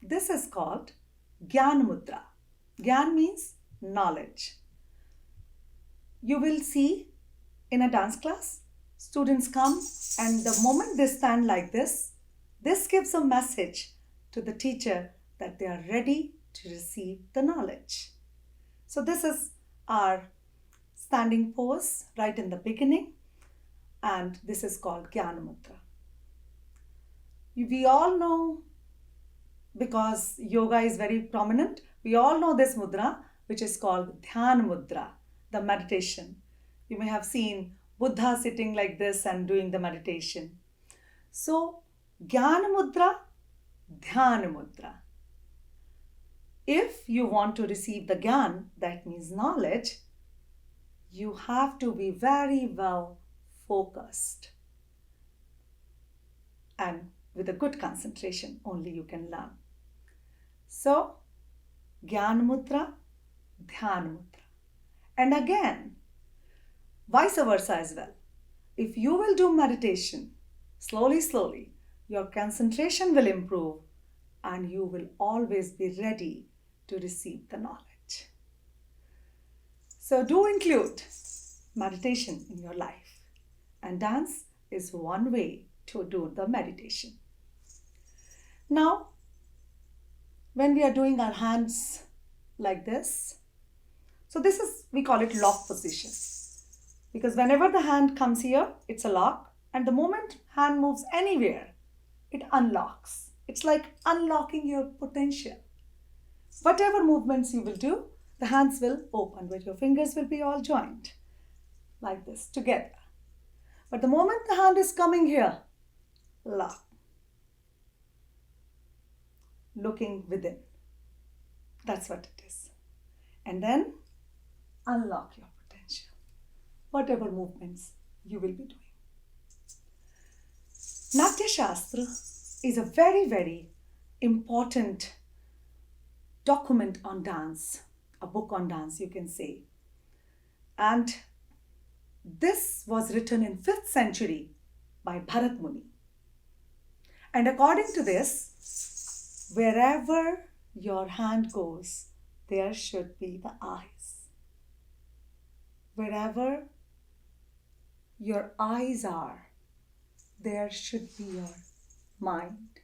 This is called Gyan Mudra. Gyan means knowledge. You will see in a dance class, students come and the moment they stand like this gives a message to the teacher that they are ready to receive the knowledge. So this is our standing pose right in the beginning, and this is called Gyan Mudra. We all know, because yoga is very prominent, we all know this mudra, which is called Dhyan Mudra, the meditation. You may have seen Buddha sitting like this and doing the meditation. So, Gyan Mudra, Dhyan Mudra. If you want to receive the Gyan, that means knowledge, you have to be very well focused. And with a good concentration, only you can learn. So, Gyan Mudra, Dhyan Mudra. And again, vice versa as well. If you will do meditation slowly, your concentration will improve and you will always be ready to receive the knowledge. So do include meditation in your life, and dance is one way to do the meditation. Now, when we are doing our hands like this, so this is, we call it lock position, because whenever the hand comes here, it's a lock, and the moment hand moves anywhere, it unlocks. It's like unlocking your potential. Whatever movements you will do, the hands will open, but your fingers will be all joined like this together. But the moment the hand is coming here, lock. Looking within. That's what it is. And then unlock your potential. Whatever movements you will be doing. Natya Shastra is a very, very important document on dance, a book on dance, you can say. And this was written in 5th century by Bharat Muni. And according to this, wherever your hand goes, there should be the eyes. Wherever your eyes are, there should be your mind.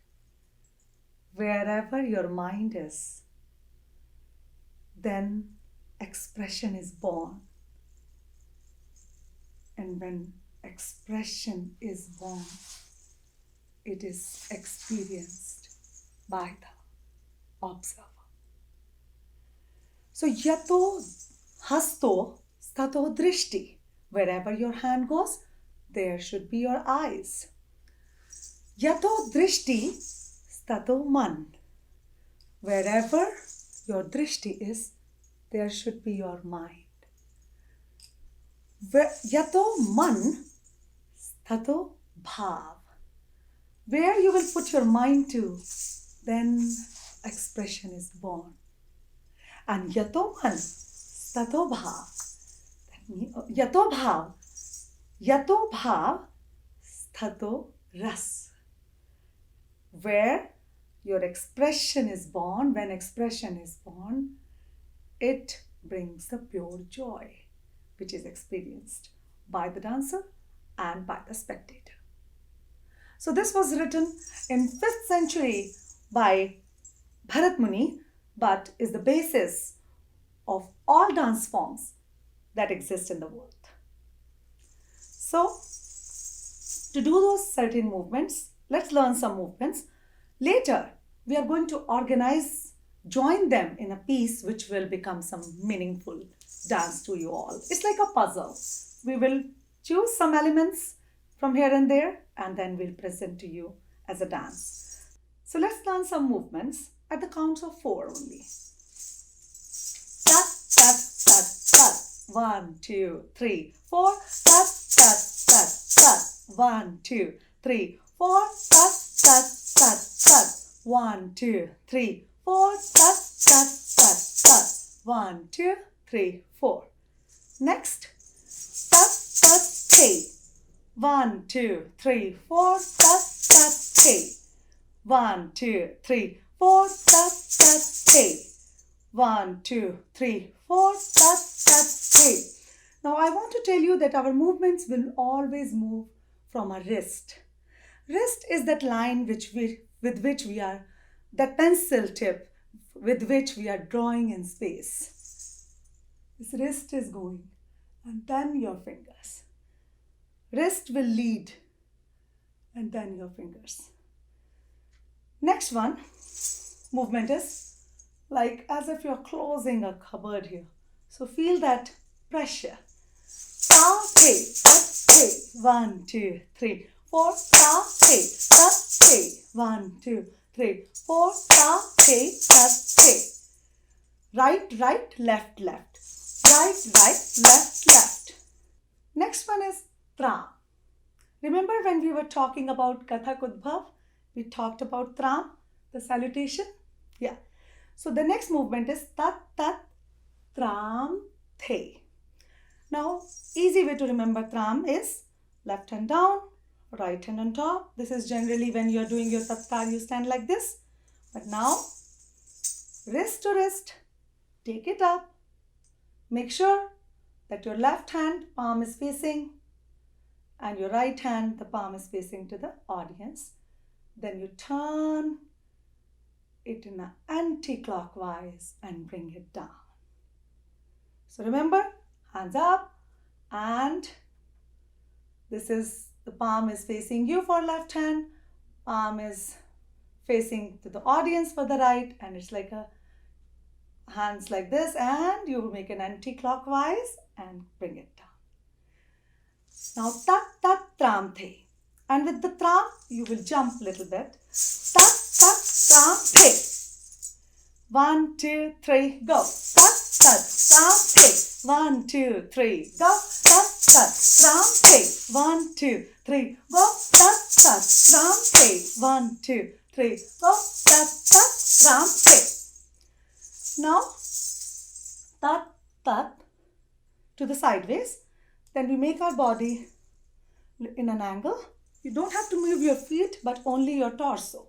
Wherever your mind is, then expression is born. And when expression is born, it is experienced by the observer. So, yato hasto stato drishti. Wherever your hand goes, there should be your eyes. Yato drishti stato man. Wherever your drishti is, there should be your mind. Yato man stato bhav. Where you will put your mind to, then expression is born. And yato man stato bhav. Yato bhav stato ras. Where your expression is born, when expression is born, it brings the pure joy, which is experienced by the dancer and by the spectator. So this was written in 5th century by Bharat Muni, but is the basis of all dance forms that exist in the world. So, to do those certain movements, let's learn some movements. Later, we are going to join them in a piece which will become some meaningful dance to you all. It's like a puzzle. We will choose some elements from here and there, and then we'll present to you as a dance. So let's learn some movements at the count of 4 only. Tat, tat, tat, tat. 1, 2, 3, 4. Tat, tat, tat, tat. 1, 2, 3, 4. Tat, tat, tat, tat. 1, 2, 3, 4. Tat, tat, tat, tat. 1, 2, 3, 4. Next. Tat, tat, hey. 1, 2, 3, 4. Tat, tat, hey. 1, 2, 3, 4, tat, tat, te. 1, 2, 3, 4, tat, tat, te. Now I want to tell you that our movements will always move from our wrist. Wrist is that line with which we are, that pencil tip with which we are drawing in space. This wrist is going, and then your fingers. Wrist will lead, and then your fingers. Next one, movement is like as if you're closing a cupboard here. So feel that pressure. Ta, te, ta, te. 1, 2, 3, 4. Ta, te, ta, te. 1, 2, 3, 4. Ta, te, ta, te. Right, right, left, left. Right, right, left, left. Next one is tram. Remember when we were talking about Kathak Udbhav? We talked about tram, the salutation. Yeah. So the next movement is tat, tat, tram, the. Now, easy way to remember tram is left hand down, right hand on top. This is generally when you are doing your tatkar, you stand like this. But now, wrist to wrist, take it up. Make sure that your left hand palm is facing and your right hand, the palm is facing to the audience. Then you turn it in an anti-clockwise and bring it down. So remember, hands up, and this is the palm is facing you for left hand, palm is facing to the audience for the right, and it's like a hands like this, and you will make an anti-clockwise and bring it down. Now tat tat tram the, and with the tram you will jump a little bit. Tat tat tram the. 1, 2, 3, go. Tat tat tram the. 1, 2, 3, go. Tat tat tram the. 1, 2, 3, go. Tat tat tram the. 1, 2, 3, go. Tat tat tram the. Now, tat, tat to the sideways. Then we make our body in an angle. You don't have to move your feet, but only your torso.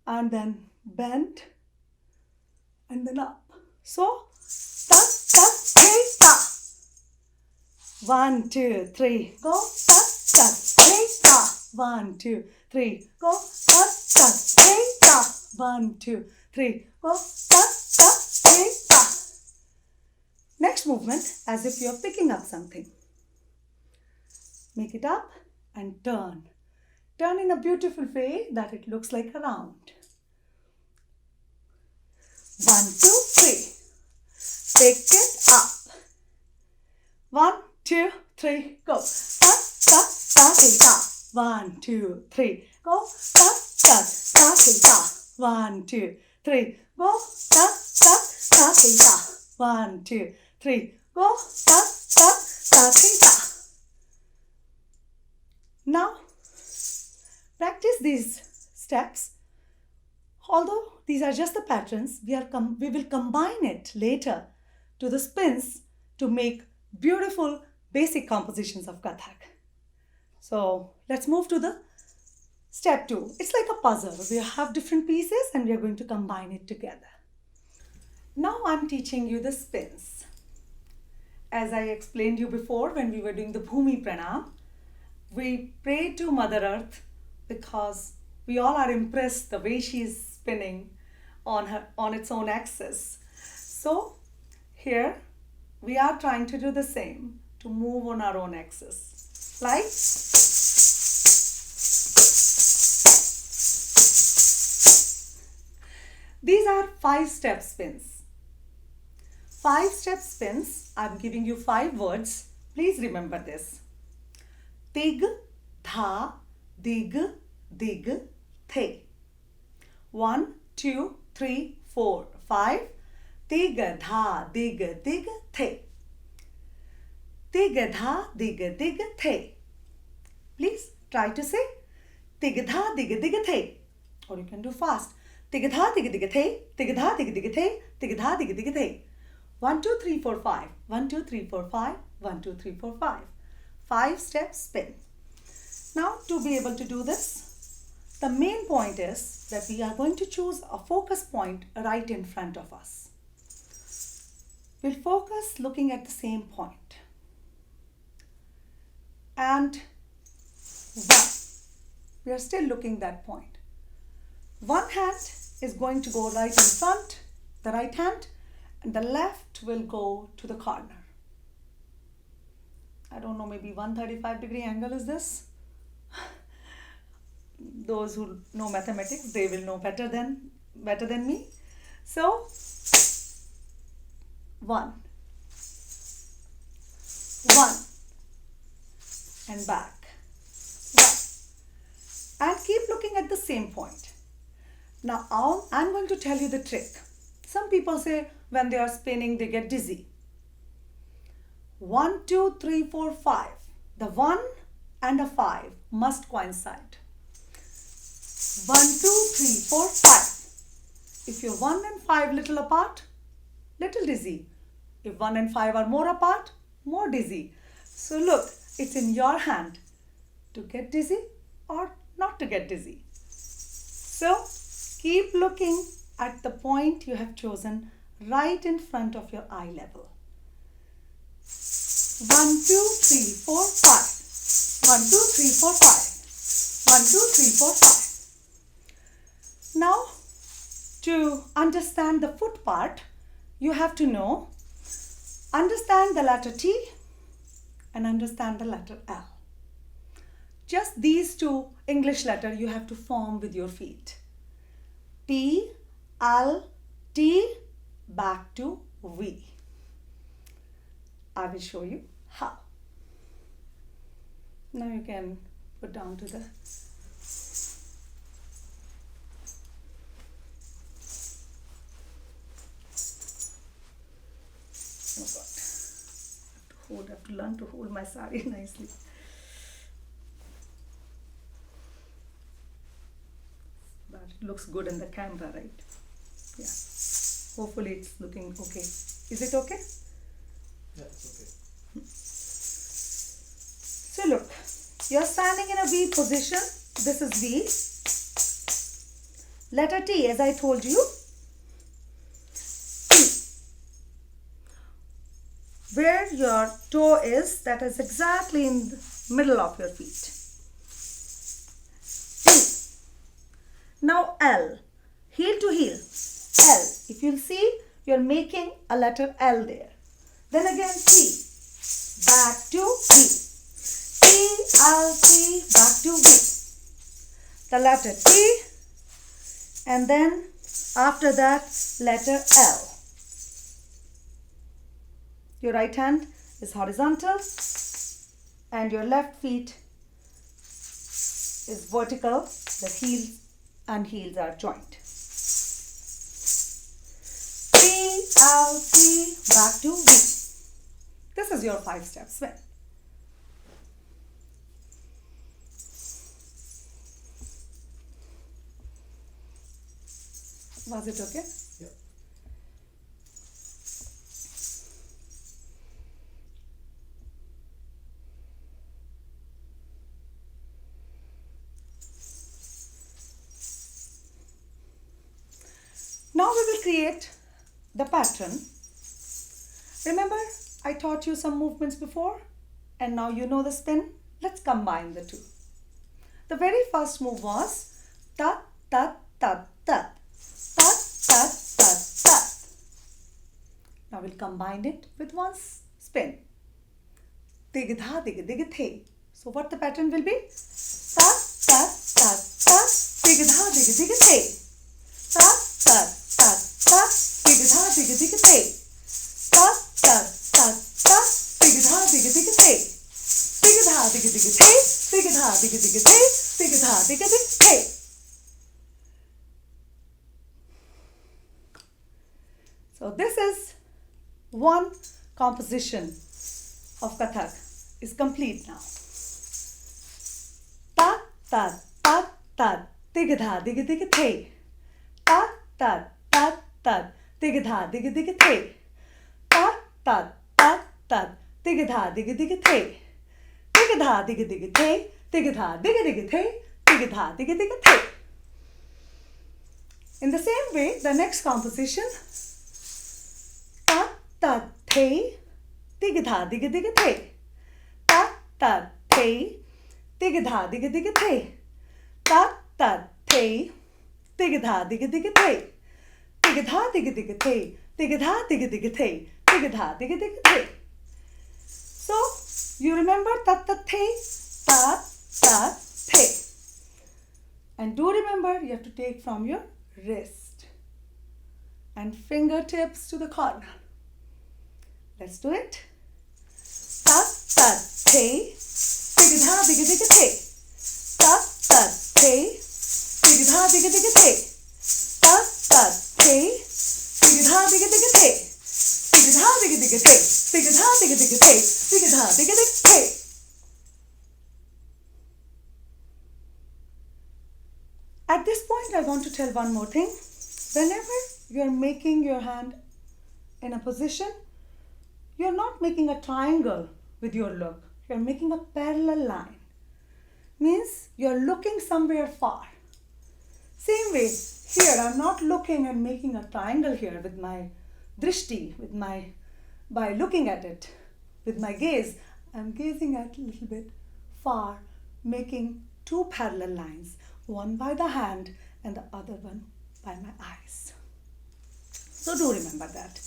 And then bend, and then up. So, tat, tat, hey, ta. 1, 2, 3, go. Tat, tat, hey, ta. 1, 2, 3, go. Tat, tat, hey, ta. 1, 2, 3, go. Tat, tat, hey, ta. Next movement, as if you're picking up something. Make it up and turn. Turn in a beautiful way that it looks like a round. 1, 2, 3. Pick it up. 1, 2, 3, go. Tat, tat, tat, hey, ta. 1, 2, 3, go. Tat, tat, tat, hey, ta. 1, 2, 3, go. Tat, tat, tat, hey, ta. 1, 2, 3, go. Tat, tat, tat, hey, ta. Now, practice these steps. Although these are just the patterns, we will combine it later to the spins to make beautiful basic compositions of Kathak. So let's move to the step 2. It's like a puzzle. We have different pieces and we are going to combine it together. Now I'm teaching you the spins. As I explained you before when we were doing the Bhumi Pranam, we pray to Mother Earth because we all are impressed the way she is spinning on its own axis. So here we are trying to do the same, to move on our own axis. Like these are 5-step spins. 5-step spins, I'm giving you 5 words. Please remember this. Tig, dha, dig, dig, the. 1, 2, 3, 4, 5. Tig, dha, dig, dig, the. Tig, dha, dig, dig, the. Please try to say tig, dha, dig, dig, the. Or you can do fast. Tig, dha, dig, dig, the. Tig, dha, dig, dig, the. Tig, dha, dig, dig, the. 1, 2, 3, 4, 5. 1, 2, 3, 4, 5. 1, 2, 3, 4, 5. 5-step spin. Now to be able to do this, the main point is that we are going to choose a focus point right in front of us. We'll focus looking at the same point. And one, we are still looking that point. One hand is going to go right in front, the right hand, and the left will go to the corner. I don't know, maybe 135-degree angle is this. Those who know mathematics, they will know better than me. So, 1, and back, 1, and keep looking at the same point. Now, I'm going to tell you the trick. Some people say when they are spinning, they get dizzy. 1, 2, 3, 4, 5. The 1 and a 5 must coincide. 1, 2, 3, 4, 5. If you're 1 and 5 little apart, little dizzy. If 1 and 5 are more apart, more dizzy. So look, it's in your hand to get dizzy or not to get dizzy. So keep looking at the point you have chosen right in front of your eye level. 1, 2, 3, 4, 5. 1, 2, 3, 4, 5. 1, 2, 3, 4, 5. Now, to understand the foot part, you have to understand the letter T and understand the letter L. Just these two English letters you have to form with your feet. T, L, T, back to V. I will show you how. Now you can put down to the oh God, I have to learn to hold my sari nicely. But it looks good in the camera, right? Yeah. Hopefully it's looking okay. Is it okay? Yeah, it's okay. So look, you're standing in a V position. This is V. Letter T, as I told you. T. Where your toe is, that is exactly in the middle of your feet. T. Now L. Heel to heel. L. If you'll see, you're making a letter L there. Then again T. Back to V. T, L, T, back to V. The letter T. And then after that, letter L. Your right hand is horizontal and your left feet is vertical. The heels and heels are joined. T, L, T, back to V. This is your 5-step swing. Was it okay? Yeah. Now we will create the pattern. Remember, I taught you some movements before and now you know the spin. Let's combine the two. The very first move was tat, tat, tat, tat. Tat, tat, tat, tat. Now we'll combine it with one spin. Dig, dha, dig, dig, the. So what the pattern will be? Tat, tat, tat, tat. Dig, dha, dig, dig, the. Tat, tat, tat, tat. Dig, dha, dig, dig, the. Tat, tat, tat, tat. Dig, dha, dig, dig, the. Dig, dha, dig, dig, the. Dig, dha, dig, dig, the. Dig, dha, dig, dig, the. So this is one composition of Kathak is complete now. Tat, tat, tat, tat, tigdha, dig, dig, the. Tat, tat, tat, tat, tigdha, dig, dig, the. Tat, tat, tat, tat, tigdha, dig, dig, the. Tigdha, dig, dig, the. Tigdha, dig, dig, the. Tigdha, dig, dig, the. In the same way, the next composition, ta ta the, dig dha dig dig the, ta ta the, dig dha dig dig the, ta ta the, dig dha dig dig the, dig dha dig dig the, dig dha dig dig the, dig dha dig dig the. So you remember ta ta the, and do remember you have to take from your wrist and fingertips to the corner. Let's do it. Ta ta the, dig dha dig dig the, ta ta the, dig dha dig dig the, ta ta the, dig dha dig dig the, dig dha dig dig the, dig dha dig dig the, dig dha dig dig the. At this point, I want to tell one more thing. Whenever you're making your hand in a position, you're not making a triangle with your look. You're making a parallel line. Means you're looking somewhere far. Same way, here I'm not looking and making a triangle here with my drishti, by looking at it. With my gaze, I'm gazing at a little bit far, making two parallel lines. One by the hand and the other one by my eyes. So do remember that.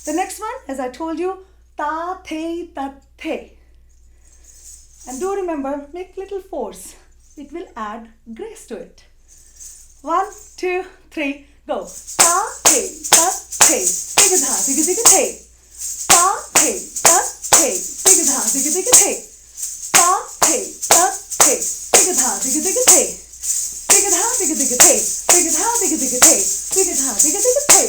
The next one, as I told you, ta, the, ta, the. And do remember, make little force. It will add grace to it. 1, 2, 3, go. Ta, the, ta, the, dig dha, dig dig the. Ta, the, ta, the, dig dha, dig dig the. Ta, the, ta, the, dig dha, dig dig the. Dig dha dig dig the, dig dha dig dig the, dig dha dig dig the.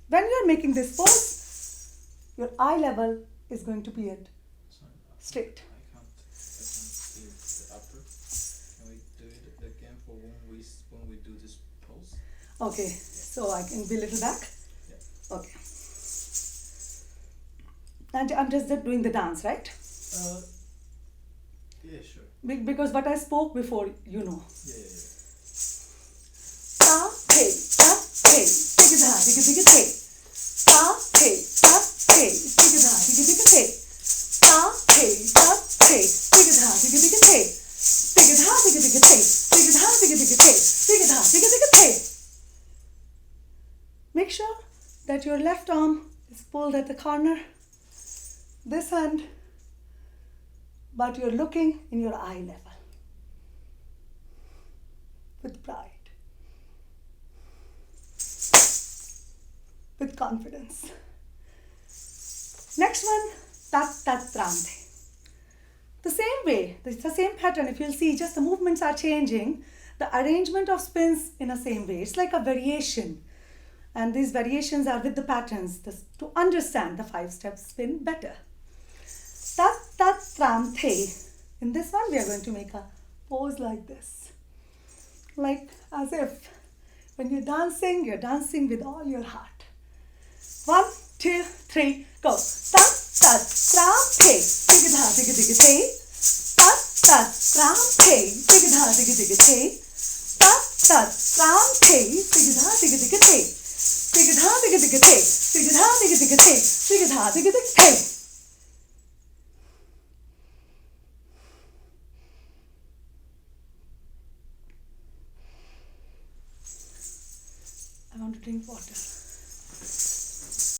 When you are making this pose, your eye level is going to be at straight. I can't see the upper. Can we do it again for when we do this pose? Okay, so I can be a little back. Yeah. Okay. And I'm just doing the dance, right? Yeah, sure. Because what I spoke before, you know. Yeah. Ta, the, ta, the, dig dha, dig dig the. Ta, the, ta, the, dig dha, dig dig the. Ta, the, ta, the, dig dha, dig dig the. Dig dha, dig dig the. Dig dha, dig dig the. Dig dha, dig dig the. Make sure that your left arm is pulled at the corner. This hand, but you're looking in your eye level with pride, with confidence. Next one, tat tat trante. The same way, it's the same pattern. If you'll see, just the movements are changing. The arrangement of spins in the same way. It's like a variation. And these variations are with the patterns to understand the 5-step spin better. Tat tat trante. In this one, we are going to make a pose like this. Like as if when you're dancing with all your heart. 1, 2, 3, go. Tat tat trante. Dig dha dig dig te. Tat tat trante. Dig dha dig dig te. Tat tat trante. Dig dha dig dig te. Dig dha dig dig te. Dig dha dig dig te. Dig dha dig dig te. I want to drink water.